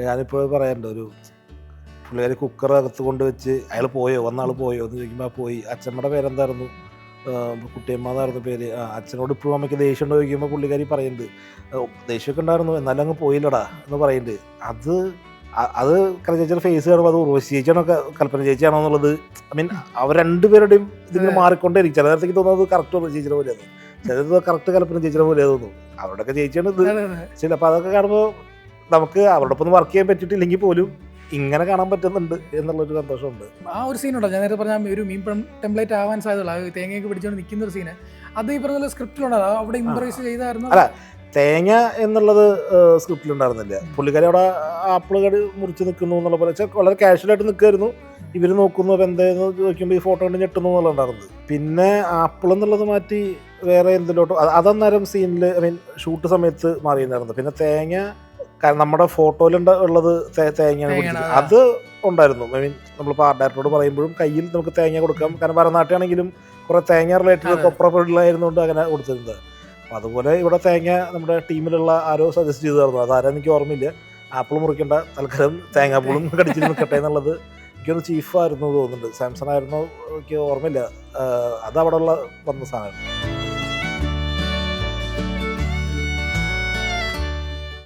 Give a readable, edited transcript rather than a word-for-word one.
ഞാനിപ്പോൾ പറയാറുണ്ട്, ഒരു പുള്ളിക്കാരി കുക്കർ അകത്ത് കൊണ്ട് വെച്ച് അയാൾ പോയോ, വന്ന ആൾ പോയോ എന്ന് ചോദിക്കുമ്പോൾ പോയി. അച്ഛമ്മയുടെ പേരെന്തായിരുന്നു, കുട്ടിയമ്മ എന്നായിരുന്നു പേര്. അച്ഛനോട് ഇപ്പോഴും അമ്മയ്ക്ക് ദേഷ്യം ഉണ്ടോ ചോദിക്കുമ്പോൾ പുള്ളിക്കാരി പറയുന്നുണ്ട്, ദേഷ്യമൊക്കെ ഉണ്ടായിരുന്നു എന്നാലും അങ്ങ് പോയില്ലടാ എന്ന് പറയുന്നുണ്ട്. അത് കല ചേച്ചിയുടെ ഫേസ് കാണുമ്പോൾ അത് ഉർവശി ചേച്ചിയാണോ കൽപ്പന ചേച്ചിയാണോ എന്നുള്ളത്, ഐ മീൻ അവർ രണ്ടുപേരുടെയും ഇതിങ്ങനെ മാറിക്കൊണ്ടേയിരിക്കും. ചില നേരത്തേക്ക് തോന്നുന്നത് കറക്റ്റ് ഉർവശി ചേച്ചിയുടെ പോലെയാണ്, ചിലത് കറക്റ്റ് കൽപ്പന ചേച്ചിയുടെ പോലെ തോന്നും. അവരുടെയൊക്കെ ചേച്ചിയാണ് ഇത് ശരി. അപ്പോൾ അതൊക്കെ കാണുമ്പോൾ നമുക്ക് അവരുടെ ഒപ്പം വർക്ക് ചെയ്യാൻ പറ്റിയിട്ടില്ലെങ്കിൽ പോലും ഇങ്ങനെ കാണാൻ പറ്റുന്നുണ്ട് എന്നുള്ളൊരു സന്തോഷമുണ്ട്. ആ ഒരു സീനുണ്ടോ ഞാൻ നേരത്തെ പറഞ്ഞ ഒരു മീൻ ടെംപ്ലേറ്റ് ആവാൻ സാധ്യതയുള്ള തേങ്ങയൊക്കെ പിടിച്ചുകൊണ്ട് നിൽക്കുന്ന ഒരു സീന്, അത് ഈ പറഞ്ഞ സ്ക്രിപ്റ്റിലുണ്ടോ അവിടെ ഇംപ്രൈസ് ചെയ്തായിരുന്നു? അല്ല, തേങ്ങ എന്നുള്ളത് സ്ക്രിപ്റ്റിലുണ്ടായിരുന്നില്ല. പുള്ളിക്കാരി അവിടെ ആപ്പിൾ കടി മുറിച്ച് നിൽക്കുന്നു എന്നുള്ള പോലെ വളരെ കാഷ്വലായിട്ട് നിൽക്കുമായിരുന്നു. ഇവർ നോക്കുന്നു അപ്പോൾ എന്തായെന്ന് ചോദിക്കുമ്പോൾ ഈ ഫോട്ടോ കണ്ട് ഞെട്ടുന്നു എന്നുള്ളതുണ്ടായിരുന്നത്. പിന്നെ ആപ്പിൾ എന്നുള്ളത് മാറ്റി വേറെ എന്തിലോട്ടോ അതന്നേരം സീനിൽ ഐ മീൻ ഷൂട്ട് സമയത്ത് മാറിയിട്ടുണ്ടായിരുന്നു. പിന്നെ തേങ്ങ നമ്മുടെ ഫോട്ടോയിൽ ഉള്ളത് തേങ്ങയാണ് പിടിച്ചത്, അത് ഉണ്ടായിരുന്നു. ഐ മീൻ നമ്മളിപ്പോൾ ആർട്ട് ഡയറക്ടറോട് പറയുമ്പോഴും കയ്യിൽ നമുക്ക് തേങ്ങ കൊടുക്കാം. കാരണം ഭരതനാട്യമാണെങ്കിലും കുറേ തേങ്ങ റിലേറ്റഡ് കൊപ്രപ്പൊടികളായിരുന്നുകൊണ്ട് അങ്ങനെ കൊടുത്തിരുന്നത്. അപ്പോൾ അതുപോലെ ഇവിടെ തേങ്ങ നമ്മുടെ ടീമിലുള്ള ആരോ സജസ്റ്റ് ചെയ്തായിരുന്നു, അതാരും എനിക്ക് ഓർമ്മയില്ല. ആപ്പിൾ മുറിക്കേണ്ട, തൽക്കാലം തേങ്ങാപ്പൂളും കടിച്ചിട്ട് നിൽക്കട്ടെ എന്നുള്ളത് എനിക്കൊന്ന് ചീഫായിരുന്നു തോന്നുന്നുണ്ട്. സാംസൺ ആയിരുന്നു, എനിക്ക് ഓർമ്മയില്ല. അത് അവിടെ ഉള്ള വന്ന സാധനം.